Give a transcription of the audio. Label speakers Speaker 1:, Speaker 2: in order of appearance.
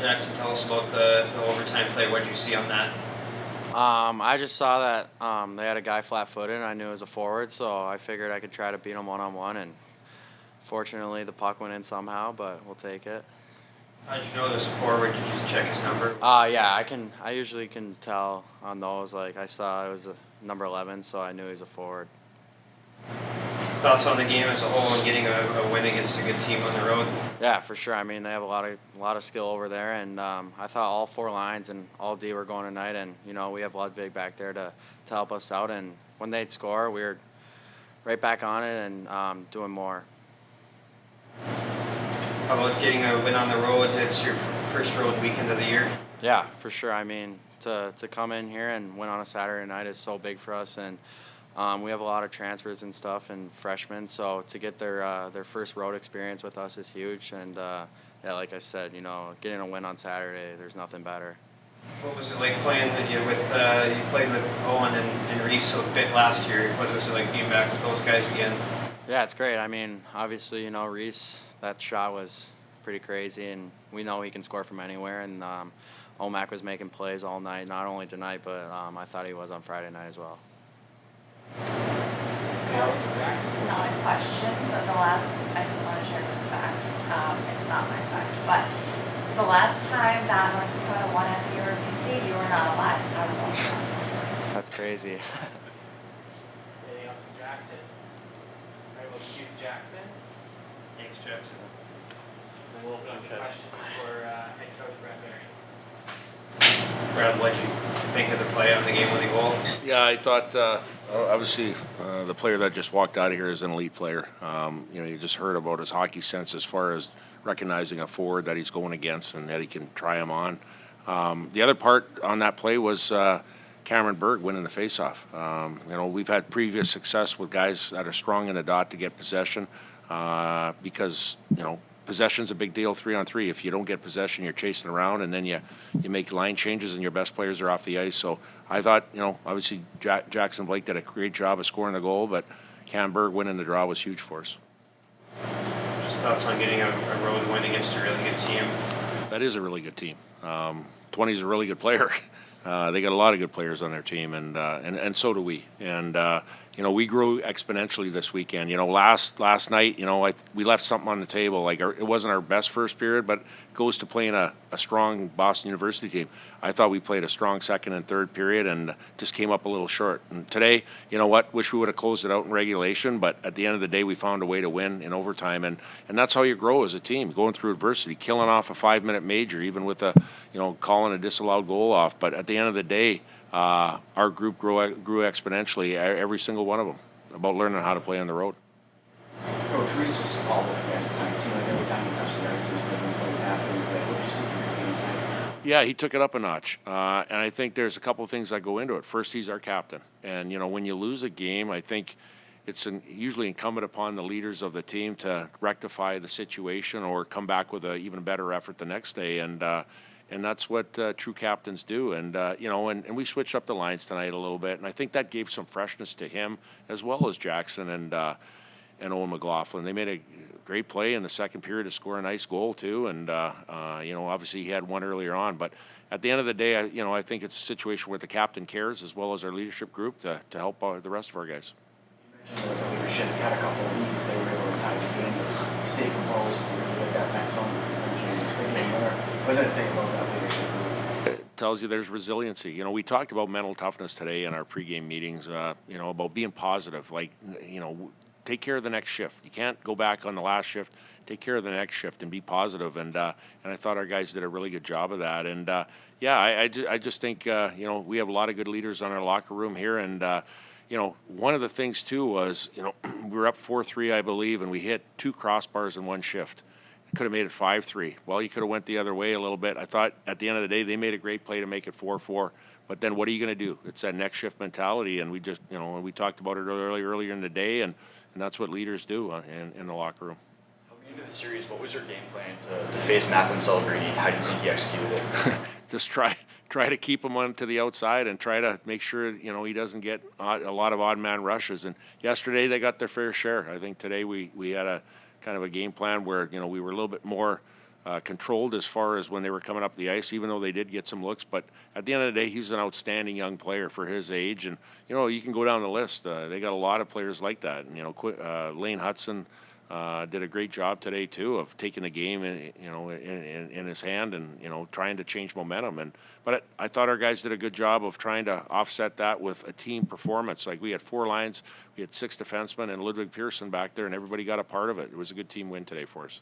Speaker 1: Jackson, tell us about the overtime play. What did you see on that?
Speaker 2: I just saw that they had a guy flat-footed, and I knew it was a forward, so I figured I could try to beat him one-on-one. And fortunately, the puck went in somehow, but we'll take it.
Speaker 1: How did you know there's a forward? Did you just check his number?
Speaker 2: Yeah, I can. I usually can tell on those. Like I saw it was a number 11, so I knew he was a forward.
Speaker 1: Thoughts on the game as a whole and getting a win against a good team on the road?
Speaker 2: Yeah, for sure. I mean, they have a lot of skill over there, and I thought all four lines and all D were going tonight, and we have Ludwig back there to help us out. And when they'd score, we were right back on it and doing more.
Speaker 1: How about getting a win on the road? It's your first road weekend of the year.
Speaker 2: Yeah, for sure. I mean, to come in here and win on a Saturday night is so big for us, and we have a lot of transfers and stuff and freshmen, so to get their first road experience with us is huge. And yeah, like I said, getting a win on Saturday, there's nothing better.
Speaker 1: What was it like playing with you played with Owen and Reese a bit last year? What was it like being back with those guys again?
Speaker 2: Yeah, it's great. I mean, obviously, Reese, that shot was pretty crazy, and we know he can score from anywhere. And Omac was making plays all night, not only tonight, but I thought he was on Friday night as well.
Speaker 3: Not a question, but I just want to share this fact. It's not my fact, but the last time that North Dakota won at the URBC, you were not alive. I was also not.
Speaker 2: That's crazy.
Speaker 4: Anything else from Jackson? All right, we'll excuse Jackson.
Speaker 1: Thanks, Jackson.
Speaker 4: And then we'll open up some questions for head coach Brad Berry.
Speaker 1: Brad, what did you think of the play on the game-winning goal?
Speaker 5: Yeah, I thought obviously the player that just walked out of here is an elite player. You just heard about his hockey sense as far as recognizing a forward that he's going against and that he can try him on. The other part on that play was Cameron Berg winning the faceoff. We've had previous success with guys that are strong in the dot to get possession because possession's a big deal 3-on-3. If you don't get possession, you're chasing around, and then you make line changes, and your best players are off the ice. So I thought, obviously Jackson Blake did a great job of scoring the goal, but Cam Berg winning the draw was huge for us.
Speaker 1: Just thoughts on getting a road win against a really good team?
Speaker 5: That is a really good team. 20 is a really good player. They got a lot of good players on their team, and so do we. And we grew exponentially this weekend. Last night, we left something on the table. Like it wasn't our best first period, but it goes to playing a strong Boston University team. I thought we played a strong second and third period and just came up a little short. And today, wish we would have closed it out in regulation, but at the end of the day, we found a way to win in overtime. And that's how you grow as a team, going through adversity, killing off a 5-minute major, even with calling a disallowed goal off. But at the end of the day, our group grew exponentially, every single one of them, about learning how to play on the road.
Speaker 6: Coach Reese was all over the guys tonight. It seemed like every time he touched the ice, he was making plays happen. What did you see from his game tonight?
Speaker 5: Yeah, he took it up a notch, and I think there's a couple of things that go into it. First, he's our captain, and when you lose a game, I think it's usually incumbent upon the leaders of the team to rectify the situation or come back with an even better effort the next day, and that's what true captains do. And and we switched up the lines tonight a little bit, and I think that gave some freshness to him as well as Jackson and Owen McLaughlin. They made a great play in the second period to score a nice goal too, and obviously he had one earlier on. But at the end of the day, I think it's a situation where the captain cares as well as our leadership group to help the rest of our guys.
Speaker 6: You mentioned the leadership had a couple of leads. They were able to tie the game, but stay composed. They were able to get that next one. The game winner. What does that say about that leadership group?
Speaker 5: It tells you there's resiliency. We talked about mental toughness today in our pregame meetings. About being positive. Like, take care of the next shift. You can't go back on the last shift. Take care of the next shift and be positive. And I thought our guys did a really good job of that. And I just think we have a lot of good leaders on our locker room here. And one of the things too was we were up 4-3, I believe, and we hit 2 crossbars in one shift. Could have made it 5-3. Well, you could have went the other way a little bit. I thought at the end of the day, they made a great play to make it 4-4. But then what are you going to do? It's that next shift mentality, and we just, we talked about it earlier in the day, and that's what leaders do in the locker room.
Speaker 7: Coming into the series, what was your game plan to face Macklin Celebrini? How do you think he executed it?
Speaker 5: Just try to keep him on to the outside and try to make sure he doesn't get a lot of odd man rushes. And yesterday they got their fair share. I think today we had a kind of a game plan where we were a little bit more controlled as far as when they were coming up the ice, even though they did get some looks. But at the end of the day, he's an outstanding young player for his age. And, you know, you can go down the list. They got a lot of players like that. And, you know, Lane Hudson did a great job today, too, of taking the game in his hand and, you know, trying to change momentum. But I thought our guys did a good job of trying to offset that with a team performance. Like, we had 4 lines, we had 6 defensemen, and Ludwig Pearson back there, and everybody got a part of it. It was a good team win today for us.